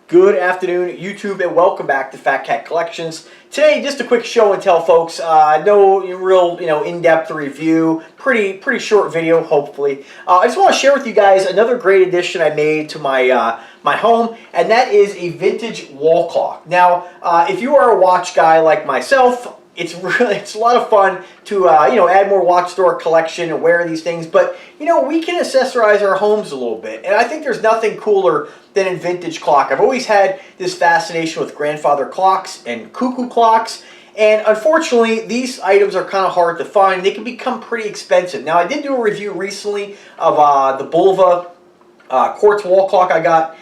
Good afternoon, YouTube, and welcome back to Fat Cat Collections. Today, just a quick show and tell, folks. No real, in-depth review. Pretty short video, hopefully. I just want to share with you guys another great addition I made to my my home, and that is a vintage wall clock. Now, if you are a watch guy like myself, it's a lot of fun to add more watch to our collection and wear these things, but we can accessorize our homes a little bit, and I think there's nothing cooler than a vintage clock. I've always had this fascination with grandfather clocks and cuckoo clocks, and unfortunately these items are kind of hard to find. They can become pretty expensive. Now, I did do a review recently of the Bulva quartz wall clock I got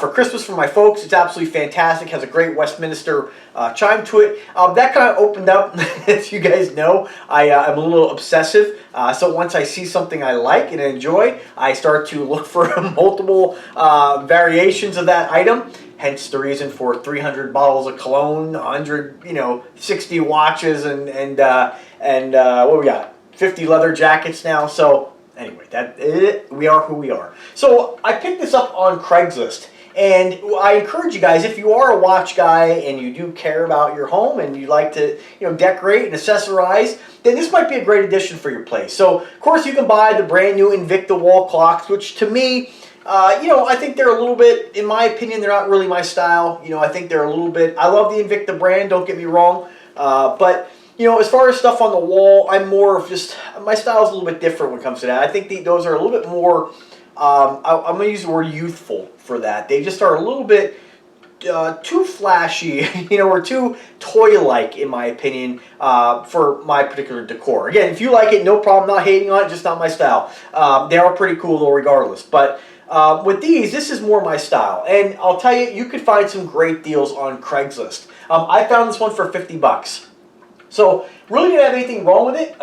for Christmas from my folks. It's absolutely fantastic. Has a great Westminster chime to it. That kind of opened up, as you guys know, I'm a little obsessive. So once I see something I like and enjoy, I start to look for multiple variations of that item. Hence the reason for 300 bottles of cologne, 60 watches, and what we got? 50 leather jackets now. So anyway, we are who we are. So I picked this up on Craigslist, and I encourage you guys, if you are a watch guy and you do care about your home and you like to decorate and accessorize, then this might be a great addition for your place. So of course you can buy the brand new Invicta wall clocks, which to me, I think they're a little bit, in my opinion, they're not really my style. I think they're a little bit, I love the Invicta brand, don't get me wrong, but as far as stuff on the wall, I'm more of just, my style is a little bit different when it comes to that. I think those are a little bit more, I'm going to use the word youthful for that. They just are a little bit too flashy, or too toy-like, in my opinion, for my particular decor. Again, if you like it, no problem, not hating on it, just not my style. They are pretty cool though regardless. But with these, this is more my style. And I'll tell you, you could find some great deals on Craigslist. I found this one for 50 bucks. So really didn't have anything wrong with it.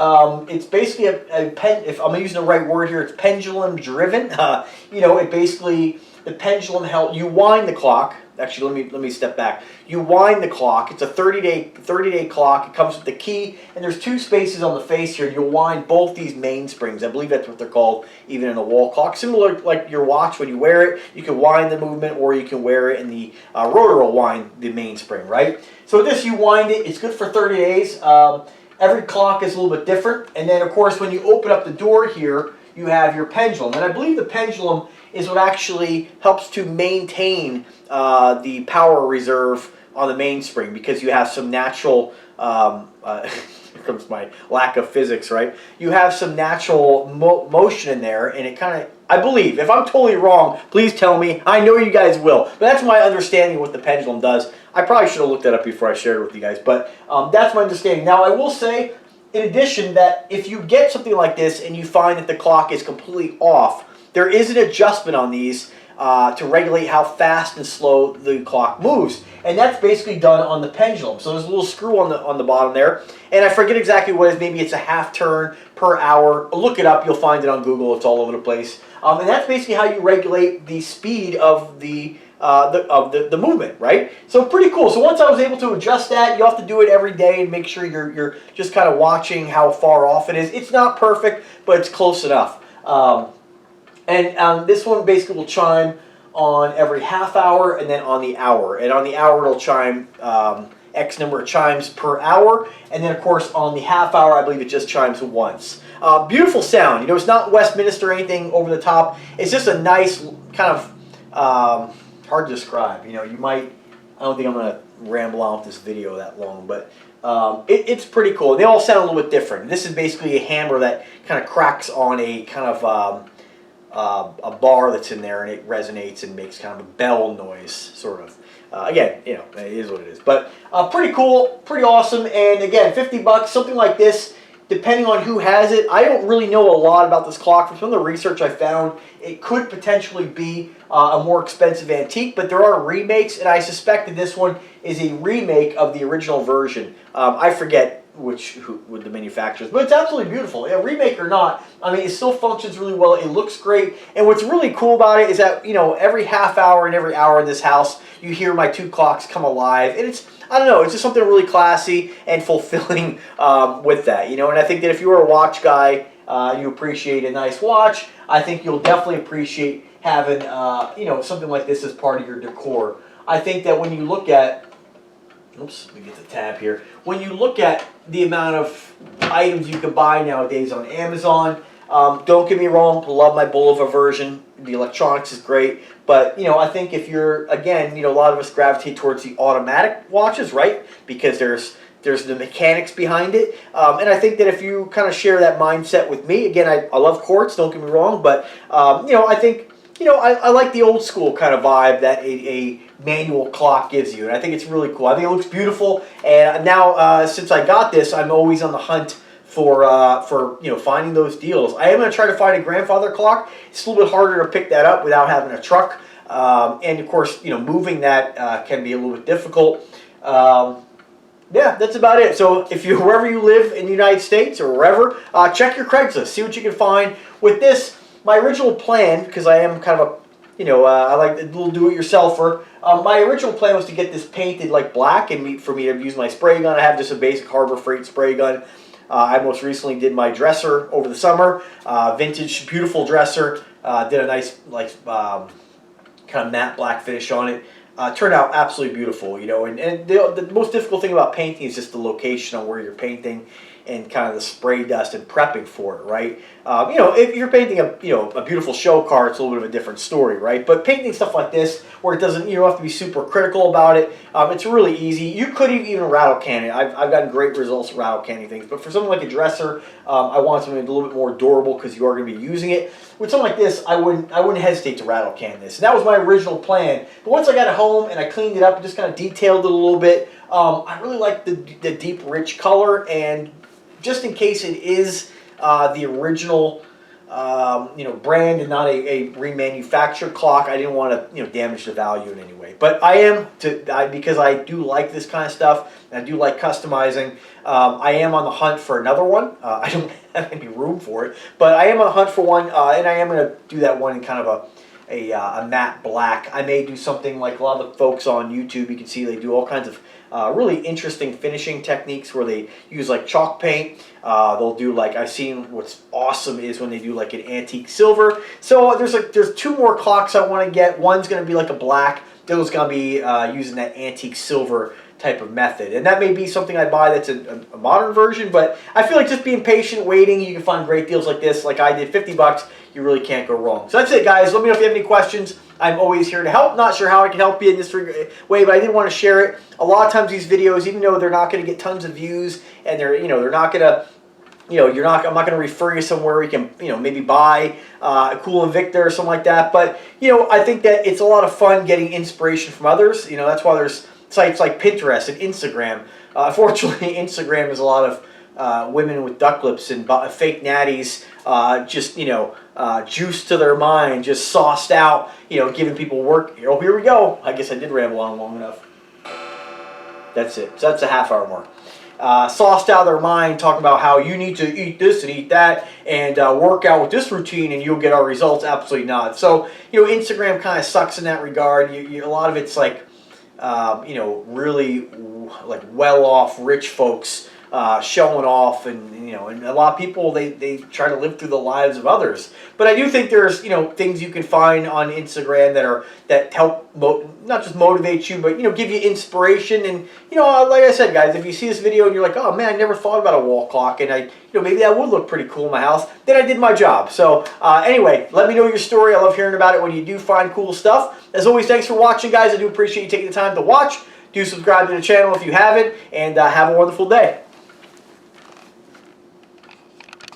It's basically if I'm using the right word here, it's pendulum driven. It basically, the pendulum you wind the clock. Actually, let me step back. You wind the clock. It's a 30-day clock. It comes with the key, and there's two spaces on the face here. You'll wind both these mainsprings. I believe that's what they're called, even in a wall clock. Similar like your watch, when you wear it, you can wind the movement, or you can wear it, and the rotor will wind the mainspring, right? So this, you wind it. It's good for 30 days. Every clock is a little bit different, and then of course when you open up the door here, you have your pendulum, and I believe the pendulum is what actually helps to maintain the power reserve on the mainspring, because you have some natural, here comes my lack of physics, right? You have some natural motion in there, and it kind of, I believe, if I'm totally wrong, please tell me. I know you guys will, but that's my understanding of what the pendulum does. I probably should have looked that up before I shared it with you guys, but that's my understanding. Now, I will say, in addition, that if you get something like this and you find that the clock is completely off, there is an adjustment on these to regulate how fast and slow the clock moves, and that's basically done on the pendulum. So there's a little screw on the bottom there, and I forget exactly what it is. Maybe it's a half turn per hour. Look it up. You'll find it on Google. It's all over the place, and that's basically how you regulate the speed of the movement, right? So pretty cool. So once I was able to adjust that, you have to do it every day and make sure you're just kind of watching how far off it is. It's not perfect, but it's close enough. This one basically will chime on every half hour and then on the hour. And on the hour it'll chime X number of chimes per hour. And then of course on the half hour, I believe it just chimes once. Beautiful sound. It's not Westminster or anything over the top. It's just a nice kind of, hard to describe. You might, I don't think I'm going to ramble on with this video that long, but it's pretty cool. They all sound a little bit different. This is basically a hammer that kind of cracks on a kind of a bar that's in there, and it resonates and makes kind of a bell noise, sort of. Again, it is what it is. But pretty cool, pretty awesome. And again, 50 bucks, something like this, depending on who has it. I don't really know a lot about this clock. From some of the research I found, it could potentially be a more expensive antique, but there are remakes, and I suspect that this one is a remake of the original version. I forget with the manufacturers, but it's absolutely beautiful. Remake or not, I mean, it still functions really well. It looks great, and what's really cool about it is that every half hour and every hour in this house, you hear my two clocks come alive, and it's, I don't know, it's just something really classy and fulfilling with that, and I think that if you're a watch guy, you appreciate a nice watch, I think you'll definitely appreciate having something like this as part of your decor. I think that when you look at, oops, let me get the tab here. When you look at the amount of items you can buy nowadays on Amazon, don't get me wrong, love my Bulova version. The electronics is great, but I think if you're, again, a lot of us gravitate towards the automatic watches, right? Because there's the mechanics behind it, and I think that if you kind of share that mindset with me, again, I love quartz, don't get me wrong, but I think I like the old school kind of vibe that a manual clock gives you, and I think it's really cool. I think it looks beautiful, and now since I got this, I'm always on the hunt for finding those deals. I am going to try to find a grandfather clock. It's a little bit harder to pick that up without having a truck, and of course, moving that can be a little bit difficult. Yeah, that's about it. So if you, wherever you live in the United States or wherever, check your Craigslist, see what you can find. With this, my original plan, because I am kind of a, I like a little do-it-yourselfer. My original plan was to get this painted like black and for me to use my spray gun. I have just a basic Harbor Freight spray gun. I most recently did my dresser over the summer, vintage, beautiful dresser. Did a nice kind of matte black finish on it. Turned out absolutely beautiful, and the most difficult thing about painting is just the location on where you're painting and kind of the spray dust and prepping for it, right? If you're painting a beautiful show car, it's a little bit of a different story, right? But painting stuff like this, where it doesn't, you don't have to be super critical about it, it's really easy. You could even rattle can it. I've gotten great results rattle canning things, but for something like a dresser, I want something a little bit more durable because you are going to be using it. With something like this, I wouldn't hesitate to rattle can this. And that was my original plan. But once I got it home and I cleaned it up and just kind of detailed it a little bit, I really like the deep, rich color. And just in case it is the original, brand and not a remanufactured clock, I didn't want to, damage the value in any way. But I am, because I do like this kind of stuff, and I do like customizing, I am on the hunt for another one. I don't have any room for it, but I am on the hunt for one, and I am going to do that one in kind of a matte black. I may do something like a lot of the folks on YouTube. You can see they do all kinds of really interesting finishing techniques where they use like chalk paint. They'll do like, I've seen what's awesome is when they do like an antique silver. So there's two more clocks I want to get. One's going to be like a black. The other's going to be using that antique silver type of method, and that may be something I buy that's a modern version, but I feel like just being patient, waiting, you can find great deals like this, like I did, 50 bucks, you really can't go wrong. So that's it, guys. Let me know if you have any questions. I'm always here to help. Not sure how I can help you in this way, but I did want to share it. A lot of times these videos, even though they're not going to get tons of views, and they're not going to, I'm not going to refer you somewhere where you can, maybe buy a cool Invicta or something like that, but, I think that it's a lot of fun getting inspiration from others. That's why there's sites like Pinterest and Instagram. Unfortunately, Instagram is a lot of women with duck lips and fake natties, just juiced to their mind, just sauced out, giving people work. Oh, here we go. I guess I did ramble on long enough. That's it. So that's a half hour mark. Sauced out of their mind, talking about how you need to eat this and eat that and work out with this routine and you'll get our results. Absolutely not. So Instagram kind of sucks in that regard. A lot of it's like really like well-off rich folks showing off, and and a lot of people they try to live through the lives of others. But I do think there's things you can find on Instagram that help not just motivate you, but give you inspiration. And like I said, guys, if you see this video and you're like, oh man, I never thought about a wall clock, and maybe that would look pretty cool in my house, then I did my job. So anyway, let me know your story. I love hearing about it when you do find cool stuff. As always, thanks for watching, guys. I do appreciate you taking the time to watch. Do subscribe to the channel if you haven't, and have a wonderful day.